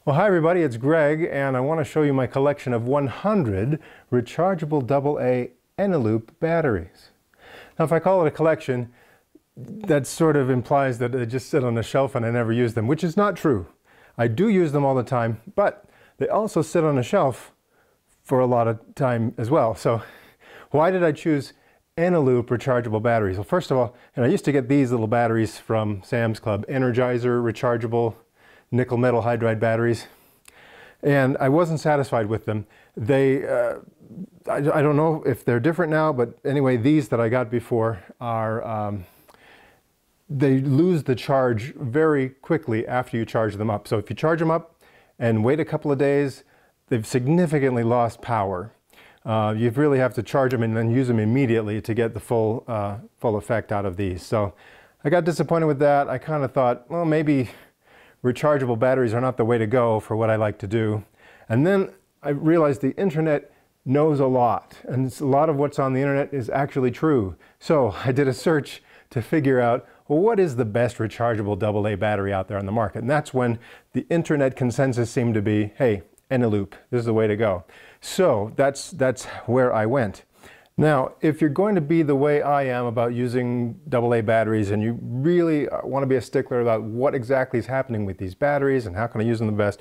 Well, hi everybody, it's Greg, and I want to show you my collection of 100 rechargeable AA Eneloop batteries. Now, if I call it a collection, that sort of implies that they just sit on a shelf and I never use them, which is not true. I do use them all the time, but they also sit on a shelf for a lot of time as well. So why did I choose Eneloop rechargeable batteries? Well, first of all, I used to get these little batteries from Sam's Club, Energizer rechargeable nickel metal hydride batteries, and I wasn't satisfied with them. They, I don't know if they're different now, but anyway, these that I got before are, they lose the charge very quickly after you charge them up. So if you charge them up and wait a couple of days, they've significantly lost power. You really have to charge them and then use them immediately to get the full effect out of these. So I got disappointed with that. I kind of thought, well, maybe rechargeable batteries are not the way to go for what I like to do. And then I realized the internet knows a lot, and a lot of what's on the internet is actually true. So I did a search to figure out, well, what is the best rechargeable AA battery out there on the market? And that's when the internet consensus seemed to be, hey, Eneloop, this is the way to go. So that's where I went. Now, if you're going to be the way I am about using AA batteries and you really want to be a stickler about what exactly is happening with these batteries and how can I use them the best,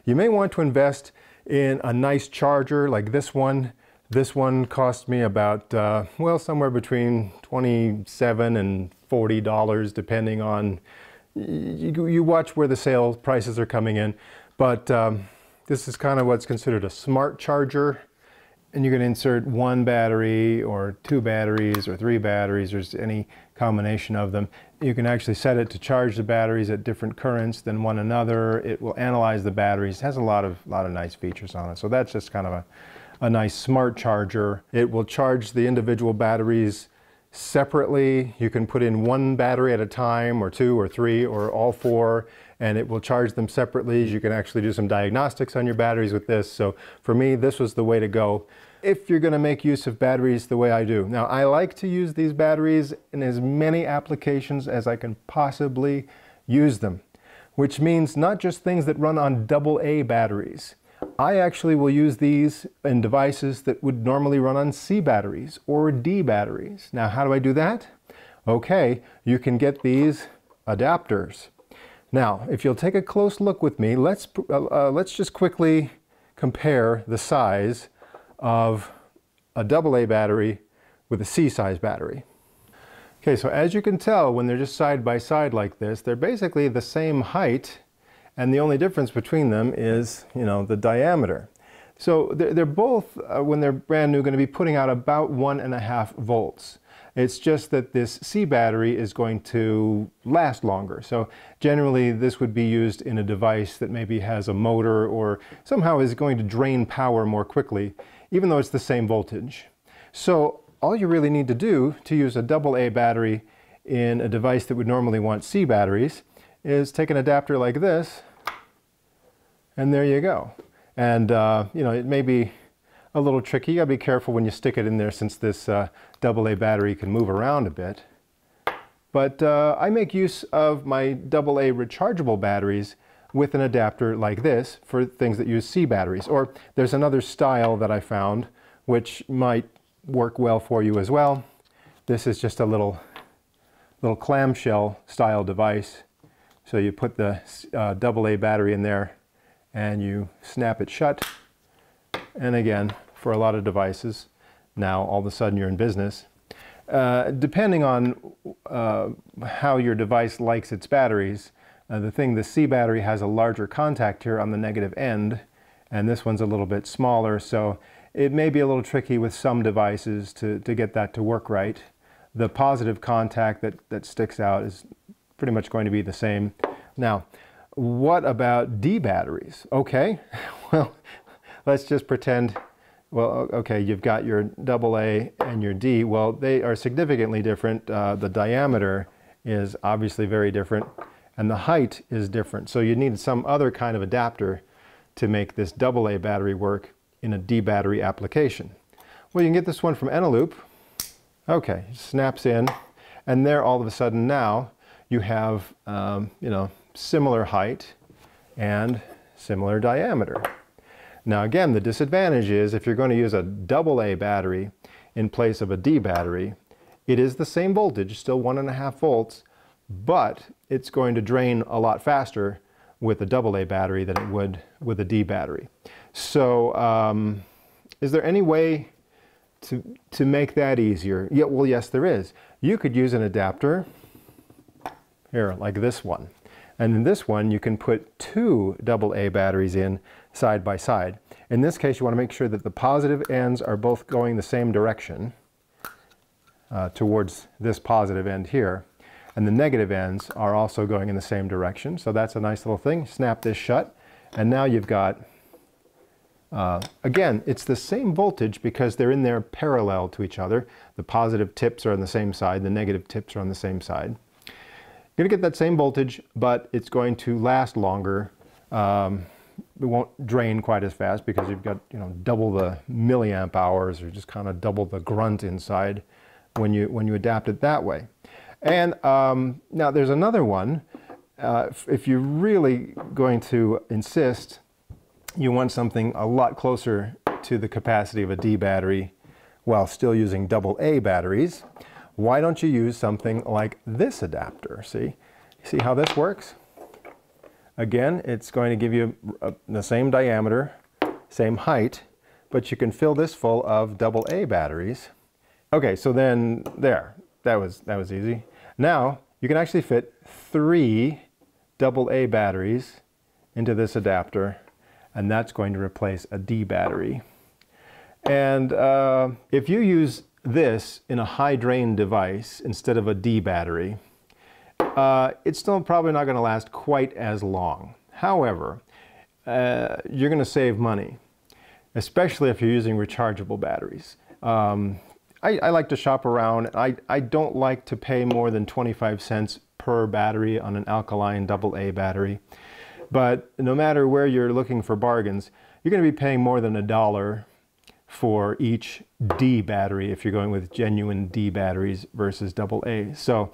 you may want to invest in a nice charger like this one. This one cost me about, well, somewhere between $27 and $40, depending on, you watch where the sale prices are coming in. But this is kind of what's considered a smart charger. And you can insert one battery or two batteries or three batteries or any combination of them. You can actually set it to charge the batteries at different currents than one another. It will analyze the batteries. It has a lot of nice features on it. So that's just kind of a nice smart charger. It will charge the individual batteries separately. You can put in one battery at a time or two or three or all four, and it will charge them separately. You can actually do some diagnostics on your batteries with this. So for me, this was the way to go if you're going to make use of batteries the way I do. Now, I like to use these batteries in as many applications as I can possibly use them, which means not just things that run on AA batteries. I actually will use these in devices that would normally run on C batteries or D batteries. Now, how do I do that? Okay, you can get these adapters. Now, if you'll take a close look with me, let's just quickly compare the size of a AA battery with a C-size battery. Okay, so as you can tell, when they're just side by side like this, they're basically the same height, and the only difference between them is, the diameter. So they're both, when they're brand new, going to be putting out about 1.5 volts. It's just that this C battery is going to last longer. So generally this would be used in a device that maybe has a motor or somehow is going to drain power more quickly, even though it's the same voltage. So all you really need to do to use a AA battery in a device that would normally want C batteries is take an adapter like this, and there you go. And it may be a little tricky. You gotta be careful when you stick it in there, since this AA battery can move around a bit. But I make use of my AA rechargeable batteries with an adapter like this for things that use C batteries. Or there's another style that I found which might work well for you as well. This is just a little clamshell style device. So you put the AA battery in there and you snap it shut. And again, for a lot of devices, now all of a sudden you're in business. Depending on how your device likes its batteries, the C battery has a larger contact here on the negative end, and this one's a little bit smaller, so it may be a little tricky with some devices to get that to work right. The positive contact that sticks out is pretty much going to be the same. Now, what about D batteries? Okay, well, let's just pretend, well, okay, you've got your AA and your D. Well, they are significantly different. The diameter is obviously very different, and the height is different. So you need some other kind of adapter to make this AA battery work in a D battery application. Well, you can get this one from Eneloop. Okay, it snaps in, and there all of a sudden now you have, similar height and similar diameter. Now again, the disadvantage is if you're going to use a AA battery in place of a D battery, it is the same voltage, still 1.5 volts, but it's going to drain a lot faster with a AA battery than it would with a D battery. So is there any way to make that easier? Yeah, well, yes, there is. You could use an adapter here, like this one. And in this one, you can put 2 AA batteries in side by side. In this case, you want to make sure that the positive ends are both going the same direction towards this positive end here. And the negative ends are also going in the same direction. So that's a nice little thing. Snap this shut. And now you've got, again, it's the same voltage because they're in there parallel to each other. The positive tips are on the same side. The negative tips are on the same side. You're going to get that same voltage, but it's going to last longer. It won't drain quite as fast because you've got, double the milliamp hours, or just kind of double the grunt inside when you adapt it that way. And now there's another one. If you're really going to insist, you want something a lot closer to the capacity of a D battery while still using AA batteries. Why don't you use something like this adapter? See how this works? Again, it's going to give you the same diameter, same height, but you can fill this full of AA batteries. Okay, so then there, that was easy. Now you can actually fit 3 AA batteries into this adapter, and that's going to replace a D battery. And if you use this in a high drain device instead of a D battery, it's still probably not going to last quite as long. However, you're going to save money, especially if you're using rechargeable batteries. I like to shop around. I don't like to pay more than 25 cents per battery on an alkaline AA battery. But no matter where you're looking for bargains, you're going to be paying more than $1 for each D battery if you're going with genuine D batteries versus AA. So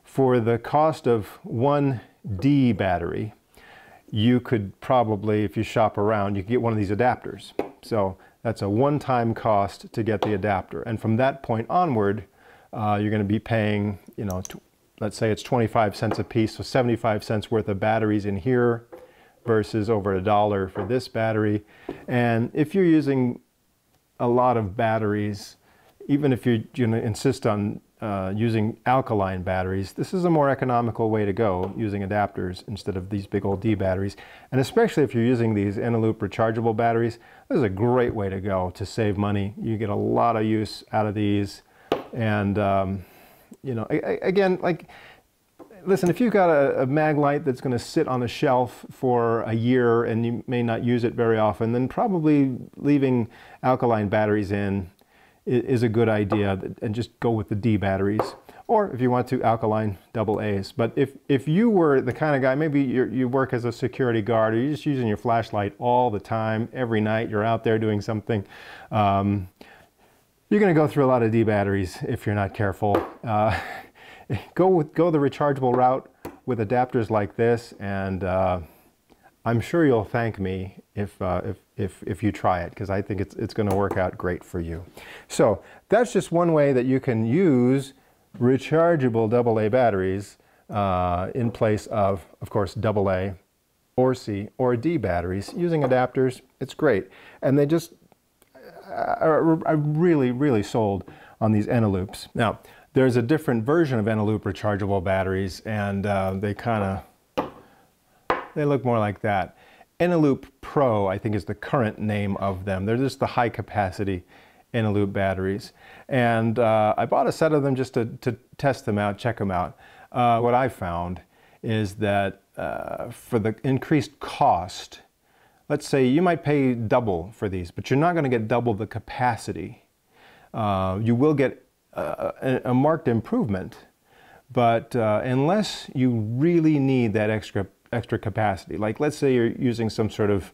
for the cost of one D battery, you could probably, if you shop around, you could get one of these adapters. So that's a one-time cost to get the adapter. And from that point onward, you're going to be paying, let's say it's 25 cents a piece, so 75 cents worth of batteries in here versus over $1 for this battery. And if you're using a lot of batteries, even if you're going to insist on using alkaline batteries, this is a more economical way to go, using adapters instead of these big old D batteries. And especially if you're using these Eneloop rechargeable batteries, this is a great way to go to save money. You get a lot of use out of these. And, again, like, listen, if you've got a Maglite that's going to sit on the shelf for a year and you may not use it very often, then probably leaving alkaline batteries in is a good idea, and just go with the D batteries. Or if you want to, alkaline AA's. But if you were the kind of guy, maybe you work as a security guard, or you're just using your flashlight all the time, every night you're out there doing something, you're going to go through a lot of D batteries if you're not careful. Go the rechargeable route with adapters like this, and I'm sure you'll thank me if you try it, because I think it's going to work out great for you. So that's just one way that you can use rechargeable AA batteries in place of course, AA or C or D batteries. Using adapters, it's great. And they just are really, really sold on these Eneloops. Now, there's a different version of Eneloop rechargeable batteries, and they look more like that. Eneloop Pro, I think, is the current name of them. They're just the high capacity Eneloop batteries. And I bought a set of them just to test them out, check them out. What I found is that for the increased cost, let's say you might pay double for these, but you're not going to get double the capacity. You will get a marked improvement, but unless you really need that extra capacity, like let's say you're using some sort of,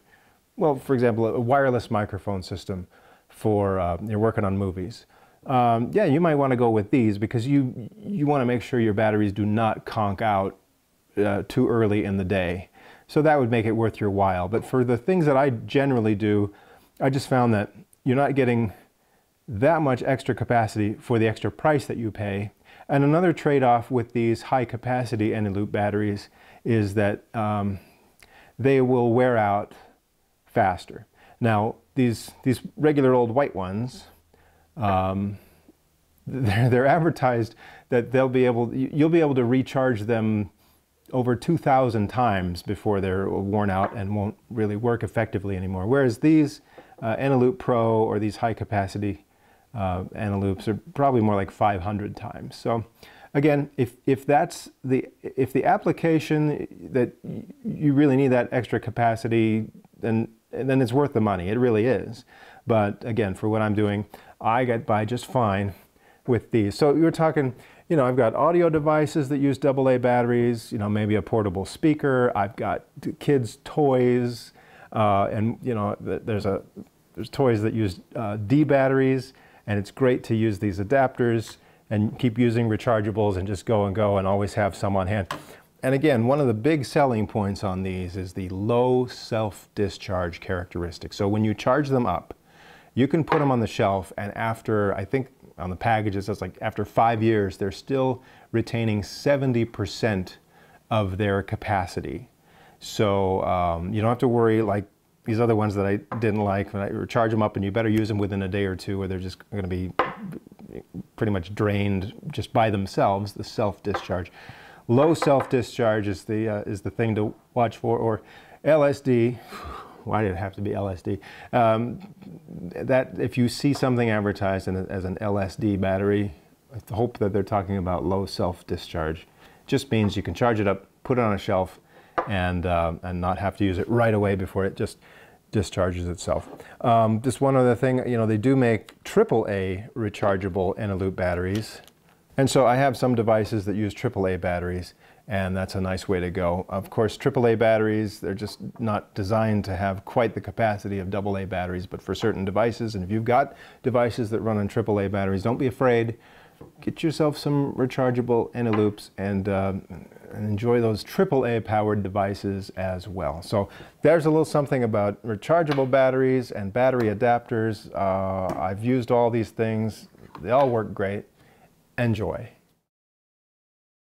well, for example, a wireless microphone system for you're working on movies. Yeah, you might want to go with these because you want to make sure your batteries do not conk out too early in the day. So that would make it worth your while. But for the things that I generally do, I just found that you're not getting that much extra capacity for the extra price that you pay. And another trade-off with these high-capacity Eneloop batteries is that they will wear out faster. Now, these regular old white ones, they're advertised that you'll be able to recharge them over 2,000 times before they're worn out and won't really work effectively anymore. Whereas these Eneloop Pro or these high-capacity Eneloops are probably more like 500 times. So again, if the application that you really need that extra capacity, then it's worth the money. It really is. But again, for what I'm doing, I get by just fine with these. So you're talking, you know, I've got audio devices that use AA batteries, you know, maybe a portable speaker. I've got kids' toys, and you know, there's toys that use D batteries, and it's great to use these adapters and keep using rechargeables and just go and always have some on hand. And again, one of the big selling points on these is the low self-discharge characteristic. So when you charge them up, you can put them on the shelf, and after, I think on the packages, it's like after 5 years, they're still retaining 70% of their capacity. So you don't have to worry like these other ones that I didn't like. When I charge them up, and you better use them within a day or two, or they're just going to be pretty much drained just by themselves, the self-discharge. Low self-discharge is the thing to watch for, or LSD. Why did it have to be LSD? That if you see something advertised as an LSD battery, I hope that they're talking about low self-discharge. Just means you can charge it up, put it on a shelf, and not have to use it right away before it just discharges itself. Just one other thing, you know, they do make AAA rechargeable Eneloop batteries. And so I have some devices that use AAA batteries, and that's a nice way to go. Of course, AAA batteries, they're just not designed to have quite the capacity of AA batteries, but for certain devices, and if you've got devices that run on AAA batteries, don't be afraid. Get yourself some rechargeable Eneloops and enjoy those AAA powered devices as well. So there's a little something about rechargeable batteries and battery adapters. I've used all these things. They all work great. Enjoy.